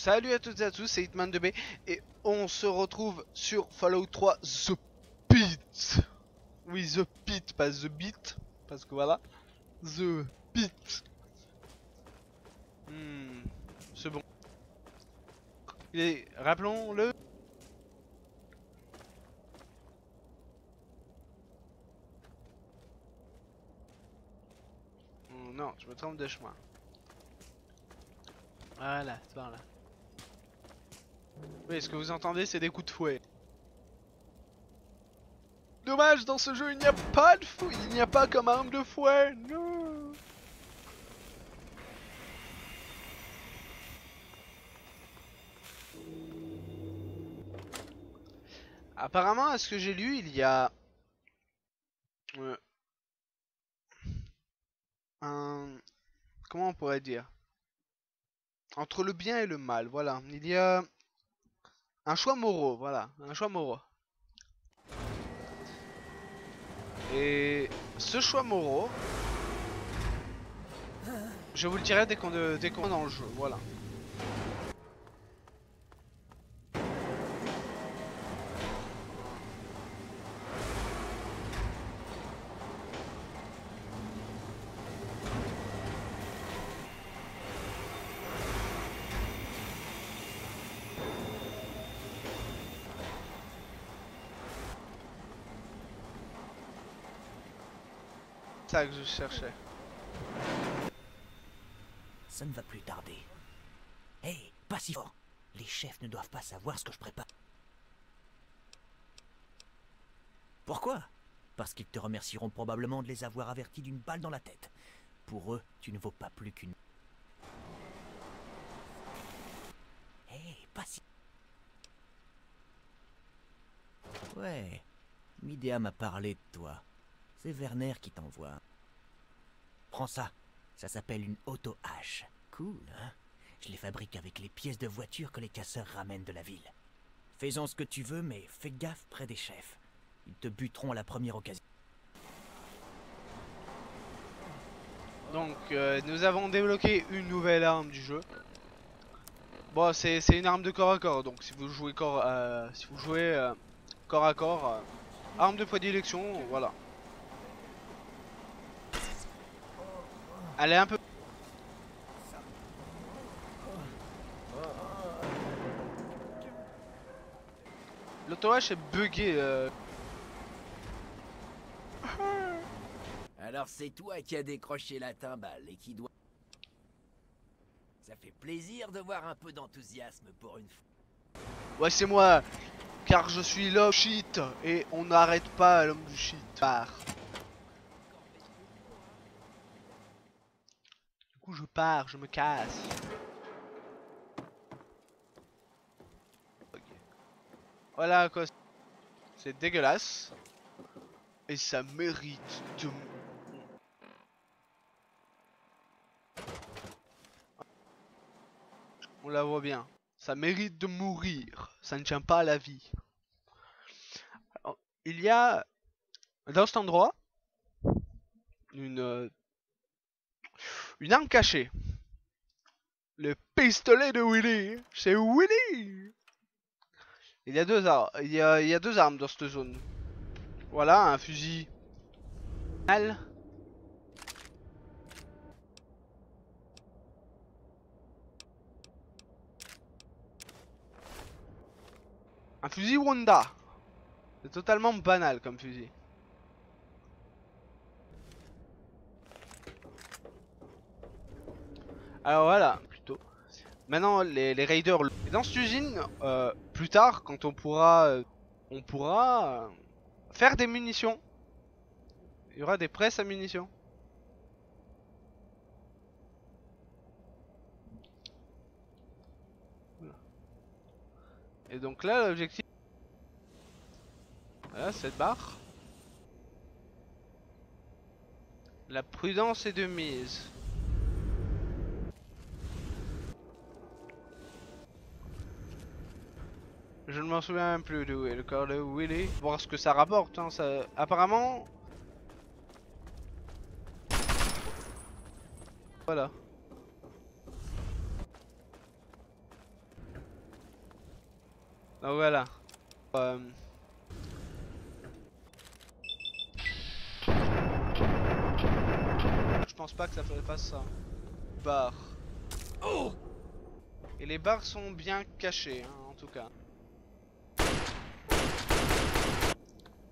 Salut à toutes et à tous, c'est Hitman2B et on se retrouve sur Fallout 3 The Pit. Oui, The Pit, pas The Beat, parce que voilà, The Pit. C'est bon. Et rappelons-le. Non, je me trompe de chemin. Voilà, c'est par là. Oui, ce que vous entendez, c'est des coups de fouet. Dommage, dans ce jeu, il n'y a pas de fouet. Il n'y a pas comme arme de fouet. Non. Apparemment, à ce que j'ai lu, il y a un... Comment on pourrait dire? Entre le bien et le mal, voilà. Il y a un choix moraux, voilà. Un choix moraux. Et ce choix moraux, je vous le dirai dès qu'on est dans le jeu, voilà. C'est ça que je cherchais. Ça ne va plus tarder. Hey, pas si fort. Les chefs ne doivent pas savoir ce que je prépare. Pourquoi? Parce qu'ils te remercieront probablement de les avoir avertis d'une balle dans la tête. Pour eux, tu ne vaux pas plus qu'une... Hey, pas si... Ouais, Midea m'a parlé de toi. C'est Werner qui t'envoie. Prends ça. Ça s'appelle une auto-hache. Cool, hein? Je les fabrique avec les pièces de voiture que les casseurs ramènent de la ville. Fais-en ce que tu veux, mais fais gaffe près des chefs. Ils te buteront à la première occasion. Donc, nous avons débloqué une nouvelle arme du jeu. Bon, c'est une arme de corps à corps, donc si vous jouez corps à corps, arme de prédilection, voilà. Elle est un peu... L'auto-hache est buggée. Alors c'est toi qui as décroché la timbale et qui doit... Ça fait plaisir de voir un peu d'enthousiasme pour une fois. Ouais, c'est moi, car je suis l'homme shit, et on n'arrête pas l'homme du shit. Du coup, je pars, je me casse. Okay. Voilà quoi. C'est dégueulasse. Et ça mérite de... On la voit bien. Ça mérite de mourir. Ça ne tient pas à la vie. Alors, il y a dans cet endroit une arme cachée. Le pistolet de Willy. C'est Willy. Il y a deux armes. Il y a deux armes dans cette zone. Voilà, un fusil. Un fusil Wanda. C'est totalement banal comme fusil. Alors voilà, plutôt. Maintenant les raiders. Et dans cette usine, plus tard, quand on pourra faire des munitions. Il y aura des presses à munitions. Et donc là, l'objectif... Voilà, cette barre. La prudence est de mise. Je ne m'en souviens même plus d'où est le corps de Willy. Voir ce que ça rapporte, hein, ça... Apparemment... Voilà. Donc voilà. Je pense pas que ça ferait pas ça. Bar. Et les bars sont bien cachés, hein, en tout cas.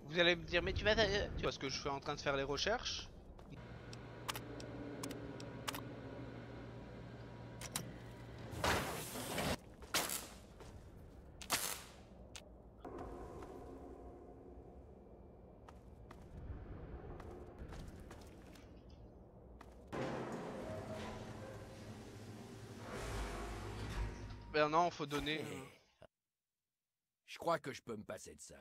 Vous allez me dire, mais tu vois ce que je suis en train de faire les recherches. Ben non, faut donner. Je crois que je peux me passer de ça.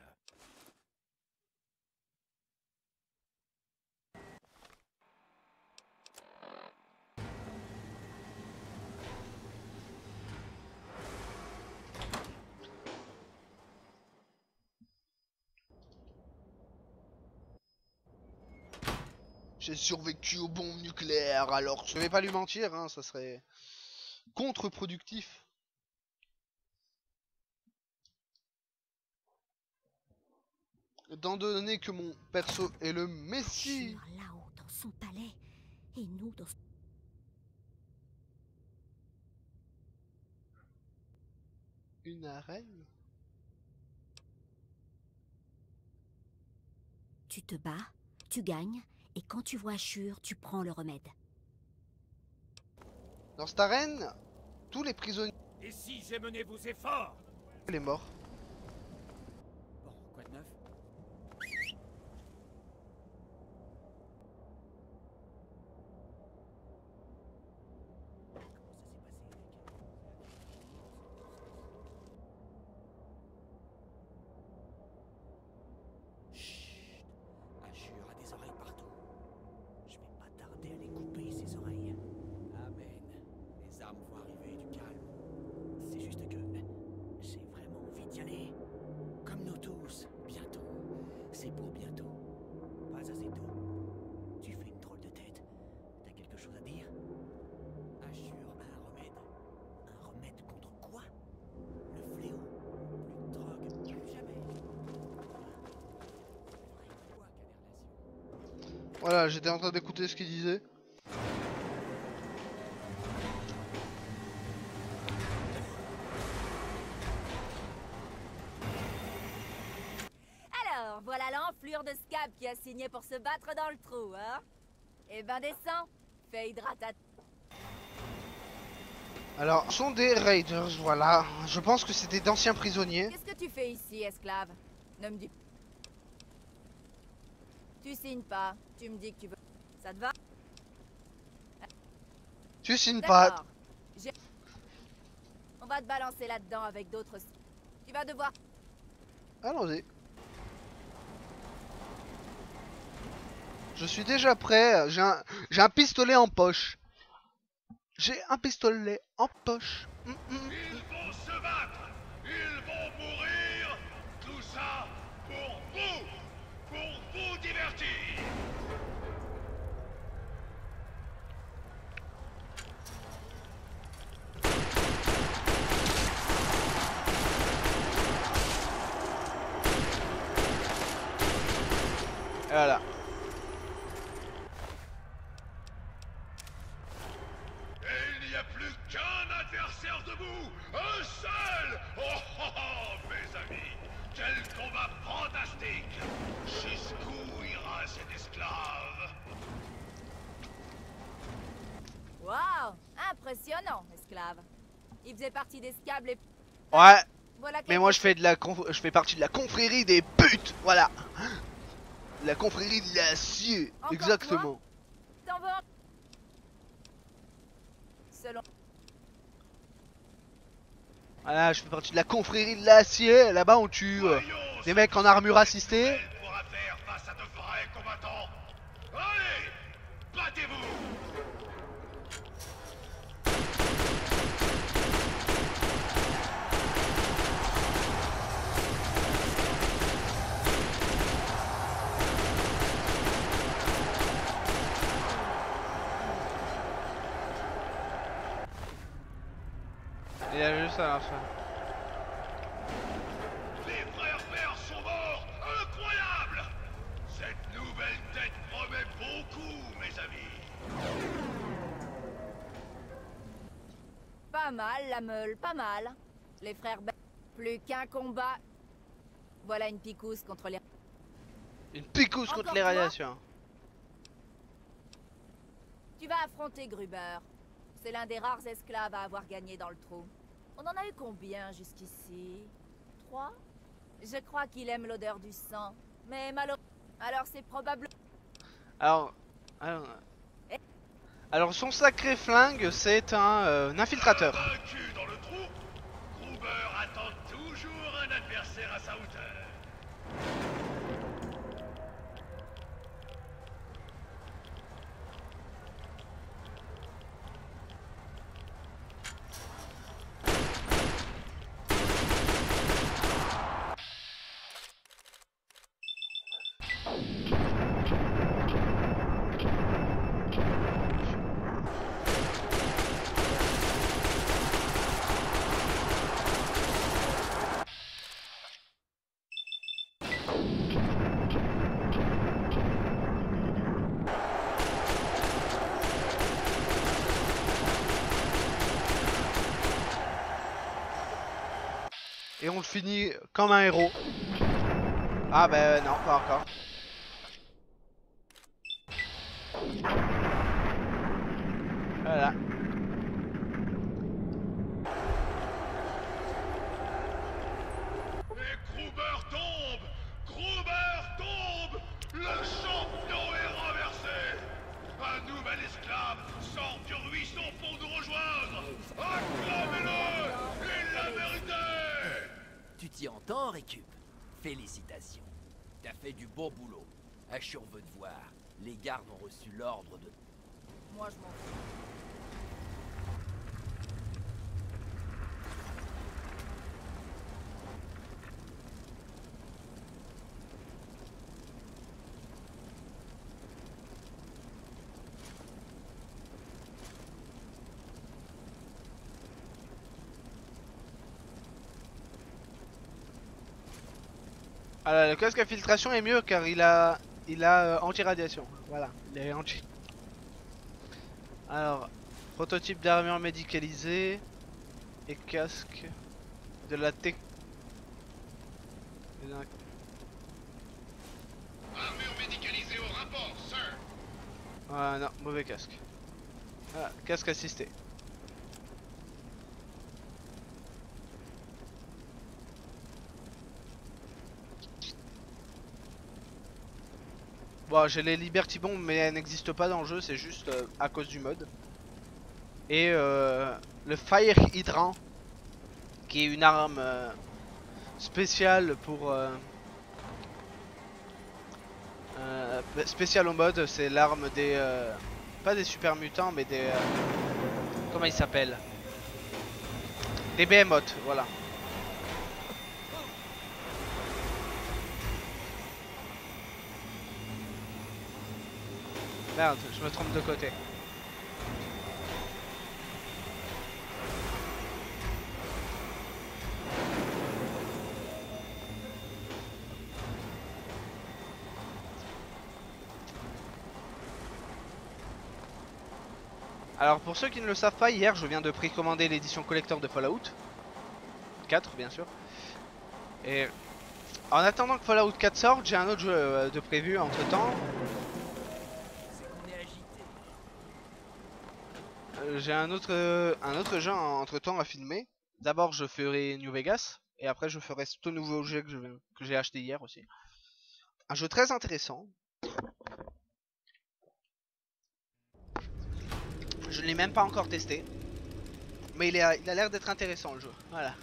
J'ai survécu aux bombes nucléaires, alors je vais pas lui mentir, hein, ça serait contre-productif. Étant donné que mon perso est le Messi. Là-haut dans son palais, et nous dans... Une arène? Tu te bats, tu gagnes, et quand tu vois Ashur, tu prends le remède. Dans cette arène, tous les prisonniers... Et si j'ai mené vos efforts? Il est mort. Bon, quoi de neuf? Ashur a des oreilles partout. Je vais pas tarder à les couper, ses oreilles. Amen. Les armes vont arriver du calme. C'est juste que j'ai vraiment envie d'y aller. Comme nous tous, bientôt. C'est pour bientôt. Pas assez tôt. Tu fais une drôle de tête. T'as quelque chose à dire? Ashur a un remède. Un remède contre quoi? Le fléau. Plus de drogue, plus jamais. Voilà, j'étais en train d'écouter ce qu'il disait. Alors, voilà l'enflure de Scab qui a signé pour se battre dans le trou, hein? Eh ben descends, fais hydratation. Alors, ce sont des raiders, voilà. Je pense que c'était d'anciens prisonniers. Qu'est-ce que tu fais ici, esclave? Ne me dis... Tu signes pas, tu me dis que tu veux... Ça te va? Tu signes pas. D'accord. On va te balancer là-dedans avec d'autres... Tu vas devoir... Allons-y. Je suis déjà prêt. J'ai un pistolet en poche. J'ai un pistolet en poche. Ils vont se battre, ils vont mourir, tout ça pour vous divertir. Voilà. Et il n'y a plus qu'un adversaire debout, un seul. Oh, oh, oh, mes amis, quel combat fantastique. Jusqu'où ira cet esclave? Waouh! Impressionnant, esclave. Il faisait partie des Scab les... Ouais. Voilà Mais moi je fais partie de la confrérie des putes. Voilà. La confrérie de l'acier. Encore Exactement. T'en veux un... Selon... Voilà, je fais partie de la confrérie de l'acier. Là-bas on tue des mecs en armure assistée. Elle pourra faire face à de vrais combattants. Allez, battez-vous. Il y a juste à la fin. mal, la meule, pas mal. Les frères plus qu'un combat. Voilà une picouse contre les... Une picouse contre Encore les toi radiations. Tu vas affronter Gruber. C'est l'un des rares esclaves à avoir gagné dans le trou. On en a eu combien jusqu'ici? 3? Je crois qu'il aime l'odeur du sang. Mais malheureusement... Alors c'est probable... Alors, alors son sacré flingue, c'est un infiltrateur. Vaincu dans le trou, Gruber attend toujours un adversaire à sa hauteur. Et on le finit comme un héros. Ah ben non, pas encore. Voilà. Et Gruber tombe! Gruber tombe! Le champion est renversé! Un nouvel esclave sort du ruisseau pour nous rejoindre! Acclamez-le! Il l'a mérité! Tu t'y entends, Récup? Félicitations. T'as fait du beau boulot. Ashur veut te voir. Les gardes ont reçu l'ordre de... Moi je m'en fous. Alors le casque à filtration est mieux car il a anti-radiation. Voilà, il est anti. Alors, prototype d'armure médicalisée et casque de la tech. Armure médicalisée au rapport, sir! Ah non, mauvais casque. Ah, casque assisté. Bon, j'ai les Liberty Bombs, mais elles n'existent pas dans le jeu, c'est juste à cause du mode. Et le Fire Hydrant, qui est une arme spéciale pour... spéciale au mode, c'est l'arme des... pas des super mutants, mais des... comment ils s'appellent? Des Behemoths, voilà. Merde, je me trompe de côté. Alors pour ceux qui ne le savent pas, hier je viens de précommander l'édition collector de Fallout 4 bien sûr. Et en attendant que Fallout 4 sorte, j'ai un autre jeu de prévu entre temps. C'est qu'on est agité. J'ai un autre jeu entre temps à filmer. D'abord je ferai New Vegas et après je ferai ce nouveau jeu que j'ai acheté hier aussi. Un jeu très intéressant. Je ne l'ai même pas encore testé. Mais il a l'air d'être intéressant le jeu. Voilà.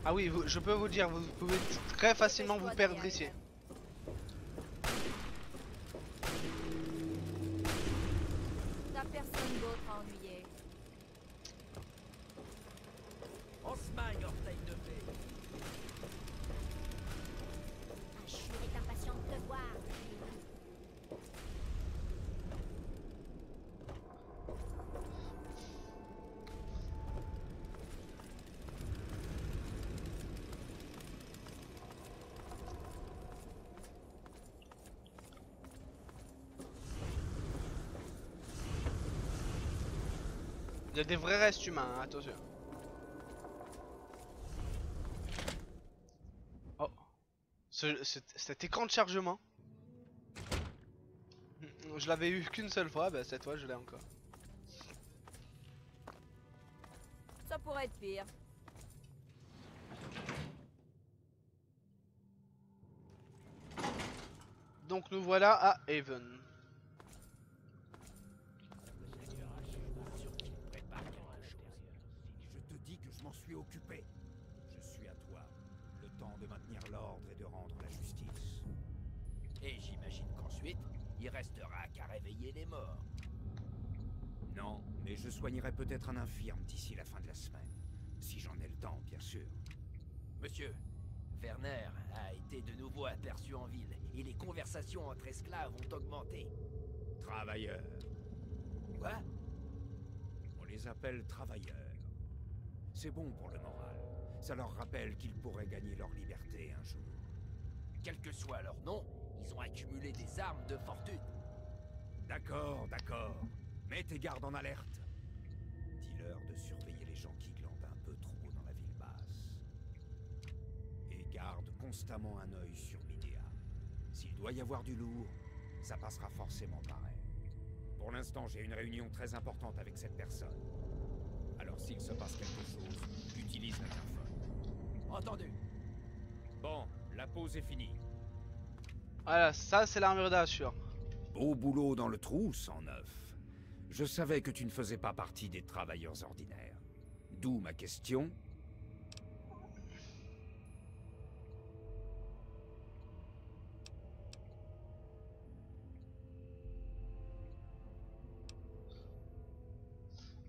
Ah oui, je peux vous dire, vous pouvez très facilement vous perdre ici. T'as personne d'autre à ennuyer. On se maille, orteil de paix. Ashur est impatient de te voir. Il y a des vrais restes humains, hein, attention. Oh. Cet écran de chargement. Je l'avais eu qu'une seule fois, bah cette fois je l'ai encore. Ça pourrait être pire. Donc nous voilà à Haven. Je te dis que je m'en suis occupé. Je suis à toi. Le temps de maintenir l'ordre et de rendre la justice. Et j'imagine qu'ensuite, il restera qu'à réveiller les morts. Non, mais je soignerai peut-être un infirme d'ici la fin de la semaine. Si j'en ai le temps, bien sûr. Monsieur, Werner a été de nouveau aperçu en ville et les conversations entre esclaves ont augmenté. Travailleurs. Quoi? On les appelle travailleurs. C'est bon pour le moral. Ça leur rappelle qu'ils pourraient gagner leur liberté un jour. Quel que soit leur nom, ils ont accumulé des armes de fortune. D'accord, d'accord. Mets tes gardes en alerte. Dis-leur de surveiller les gens qui glandent un peu trop dans la ville basse. Et garde constamment un œil sur Midea. S'il doit y avoir du lourd, ça passera forcément par elle. Pour l'instant, j'ai une réunion très importante avec cette personne. Alors s'il se passe quelque chose, utilise l'interphone. Entendu. Bon, la pause est finie. Voilà, ça c'est l'armure d'Ashur. Beau boulot dans le trou, 109. Je savais que tu ne faisais pas partie des travailleurs ordinaires. D'où ma question.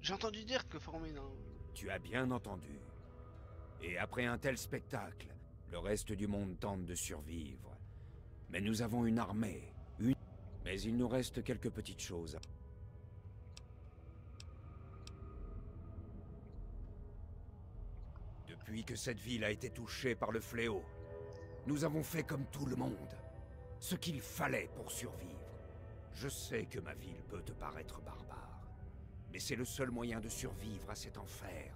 J'ai entendu dire que Formine. Tu as bien entendu. Et après un tel spectacle, le reste du monde tente de survivre. Mais nous avons une armée, Mais il nous reste quelques petites choses. Depuis que cette ville a été touchée par le fléau, nous avons fait comme tout le monde. Ce qu'il fallait pour survivre. Je sais que ma ville peut te paraître barbare. Mais c'est le seul moyen de survivre à cet enfer.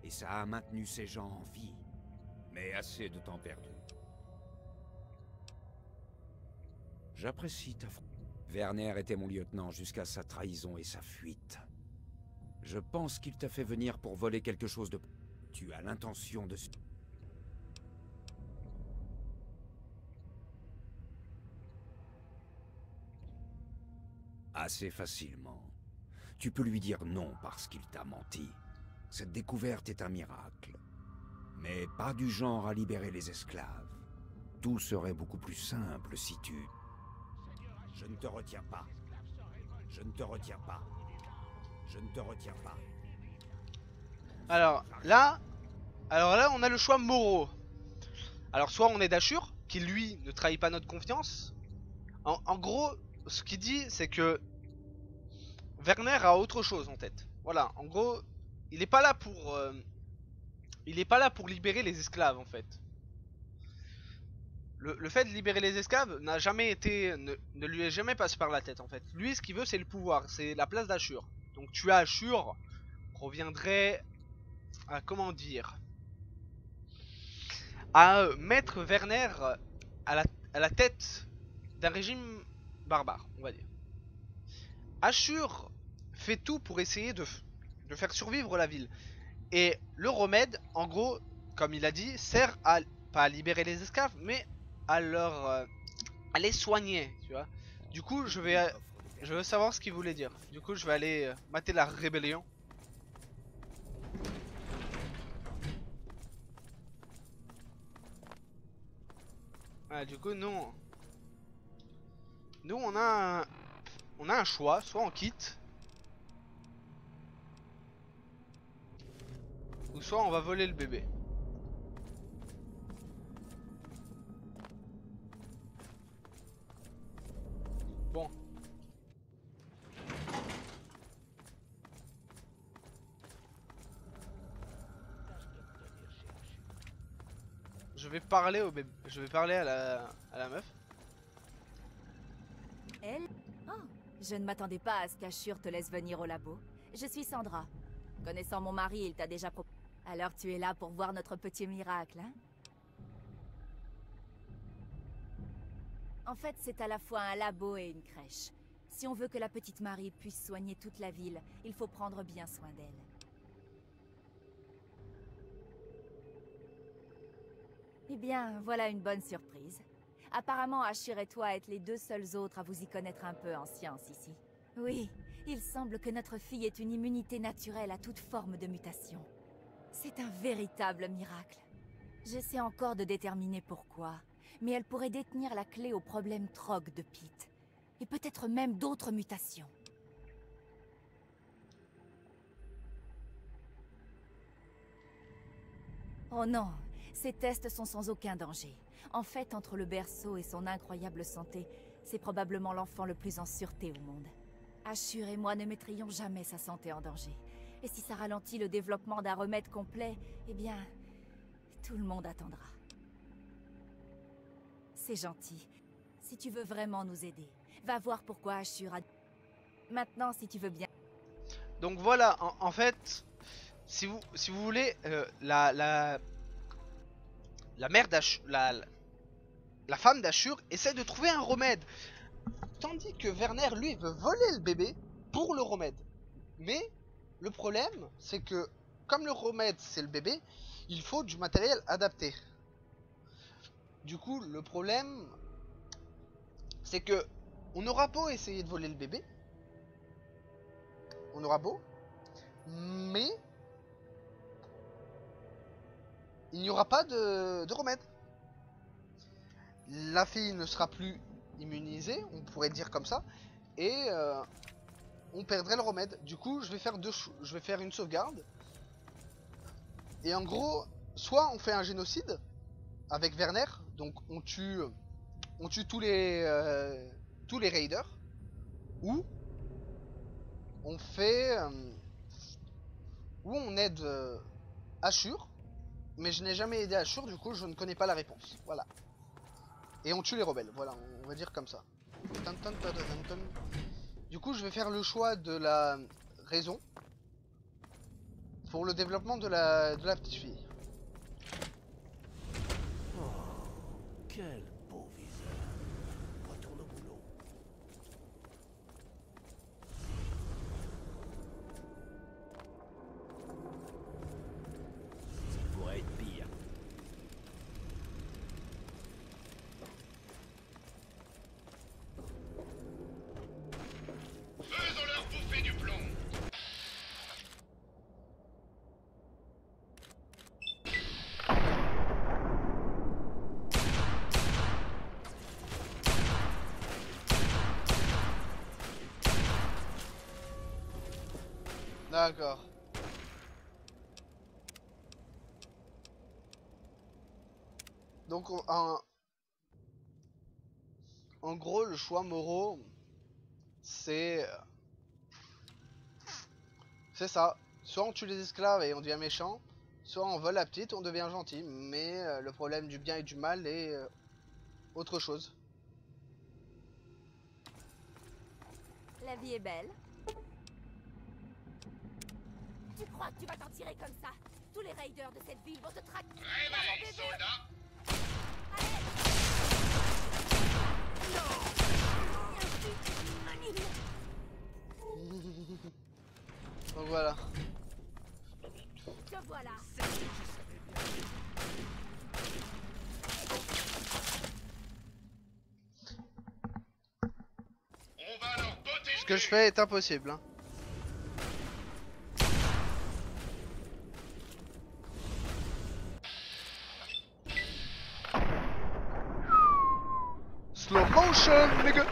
Et ça a maintenu ces gens en vie. Mais assez de temps perdu. J'apprécie ta foi. Werner était mon lieutenant jusqu'à sa trahison et sa fuite. Je pense qu'il t'a fait venir pour voler quelque chose de... Tu as l'intention de... Assez facilement. Tu peux lui dire non parce qu'il t'a menti. Cette découverte est un miracle. Mais pas du genre à libérer les esclaves. Tout serait beaucoup plus simple si tu... Je ne te retiens pas. Je ne te retiens pas. Je ne te retiens pas. Alors là, on a le choix moraux. Alors soit on est d'Ashur, qui lui ne trahit pas notre confiance. En gros, ce qu'il dit, c'est que Werner a autre chose en tête. Voilà, en gros, il n'est pas là pour, libérer les esclaves en fait. Le fait de libérer les esclaves n'a jamais été, ne lui est jamais passé par la tête en fait. Lui, ce qu'il veut, c'est le pouvoir, c'est la place d'Ashur. Donc tuer Ashur reviendrait à, comment dire, à mettre Werner à la tête d'un régime barbare, on va dire. Ashur fait tout pour essayer de faire survivre la ville. Et le remède, en gros, comme il a dit, sert à, pas à libérer les esclaves, mais à les soigner, tu vois. Du coup, je veux savoir ce qu'il voulait dire. Du coup, je vais aller mater la rébellion. Ah, du coup, nous on a un choix, soit on quitte, ou soit on va voler le bébé. Bon. Je vais parler au bébé. Je vais parler à la meuf. Elle? Oh, je ne m'attendais pas à ce qu'Ashur te laisse venir au labo. Je suis Sandra. Connaissant mon mari, il t'a déjà proposé. Alors tu es là pour voir notre petit miracle, hein? En fait, c'est à la fois un labo et une crèche. Si on veut que la petite Marie puisse soigner toute la ville, il faut prendre bien soin d'elle. Eh bien, voilà une bonne surprise. Apparemment, Ashur et toi êtes les deux seuls autres à vous y connaître un peu en science ici. Oui, il semble que notre fille ait une immunité naturelle à toute forme de mutation. C'est un véritable miracle. J'essaie encore de déterminer pourquoi, mais elle pourrait détenir la clé au problème Trog de Pete. Et peut-être même d'autres mutations. Oh non, ces tests sont sans aucun danger. En fait, entre le berceau et son incroyable santé, c'est probablement l'enfant le plus en sûreté au monde. Ashur et moi ne mettrions jamais sa santé en danger. Et si ça ralentit le développement d'un remède complet, eh bien, tout le monde attendra. C'est gentil. Si tu veux vraiment nous aider, va voir pourquoi Ashur a... Maintenant, si tu veux bien... Donc voilà, en fait, si vous voulez, la mère d'Ashur, la femme d'Ashur essaie de trouver un remède. Tandis que Werner, lui, veut voler le bébé pour le remède. Mais le problème, c'est que, comme le remède, c'est le bébé, il faut du matériel adapté. Du coup, le problème, c'est que on aura beau essayer de voler le bébé, on aura beau, mais il n'y aura pas de remède. La fille ne sera plus immunisée, on pourrait dire comme ça, et on perdrait le remède. Du coup, je vais faire une sauvegarde. Et en gros, soit on fait un génocide avec Werner, donc on tue tous les raiders, ou on fait où on aide Ashur, mais je n'ai jamais aidé Ashur, du coup je ne connais pas la réponse. Voilà. Et on tue les rebelles, voilà, on va dire comme ça. Du coup je vais faire le choix de la raison pour le développement de la petite fille. Quel beau visage. Retourne au boulot. Ça pourrait être pire. Faisons-leur bouffer du plomb. D'accord. Donc en gros le choix moraux c'est ça. Soit on tue les esclaves et on devient méchant, soit on vole la petite et on devient gentil. Mais le problème du bien et du mal est autre chose. La vie est belle. Tu crois que tu vas t'en tirer comme ça? Tous les raiders de cette ville vont te traquer. Réveille, soldat. Donc voilà. Te voilà. On va leur botter. Ce que je fais est impossible, hein. Slow motion, nigga.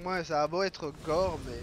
Ouais, ça a beau être gore, mais...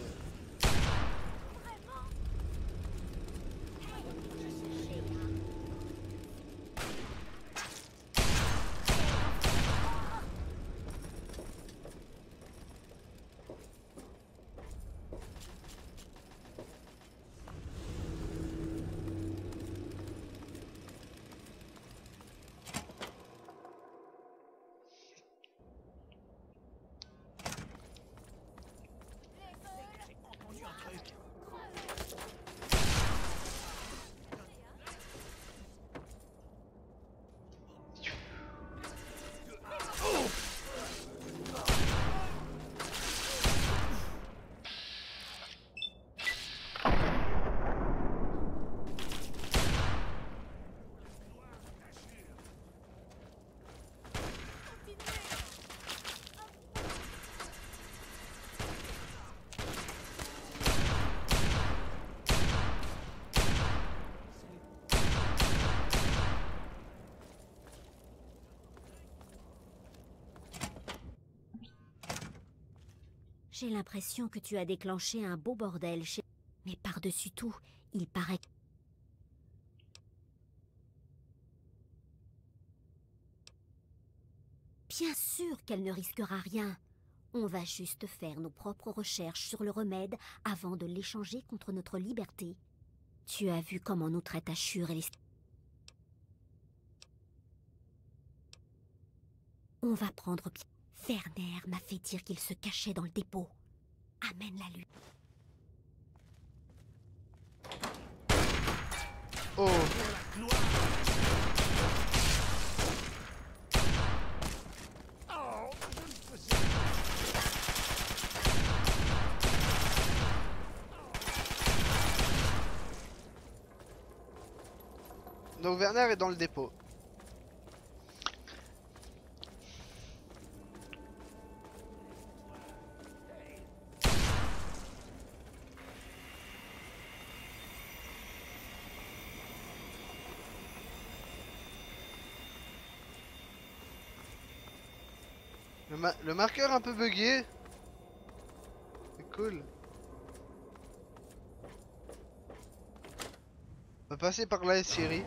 J'ai l'impression que tu as déclenché un beau bordel chez... Mais par-dessus tout, il paraît... Bien sûr qu'elle ne risquera rien. On va juste faire nos propres recherches sur le remède avant de l'échanger contre notre liberté. Tu as vu comment nous traitent Ashur et les... On va prendre... Werner m'a fait dire qu'il se cachait dans le dépôt. Amène-la-lui. Oh. Donc Werner est dans le dépôt. Le marqueur un peu bugué. C'est cool. On va passer par la Syrie.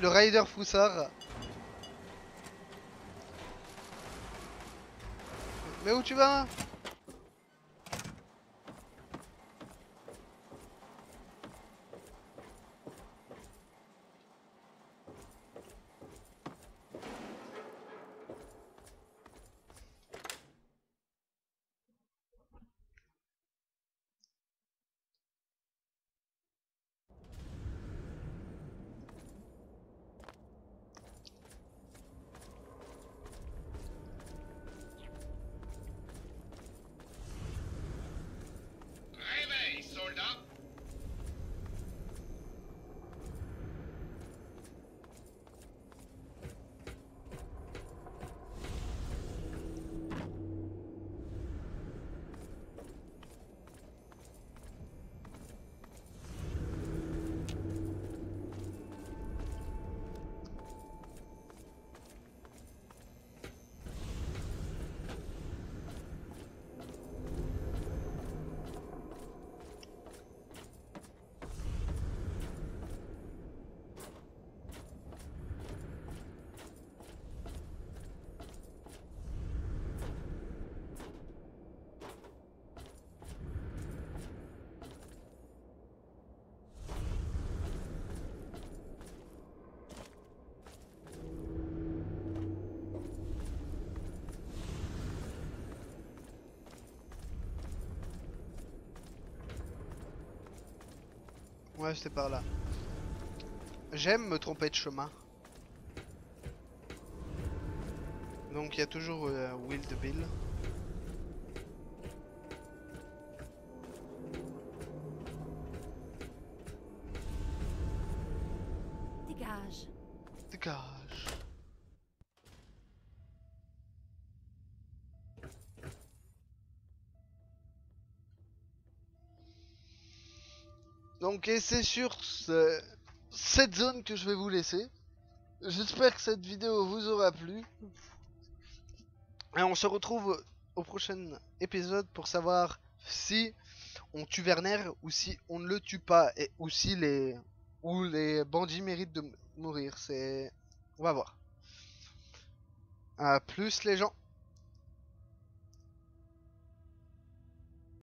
Le Raider Foussard. Mais où tu vas? Réveille, soldat! Ouais, c'était par là. J'aime me tromper de chemin. Donc il y a toujours Wild Bill. Dégage. Dégage. Donc et c'est sur cette zone que je vais vous laisser. J'espère que cette vidéo vous aura plu. Et on se retrouve au prochain épisode pour savoir si on tue Werner ou si on ne le tue pas. Et ou si les bandits méritent de mourir. On va voir. A plus les gens.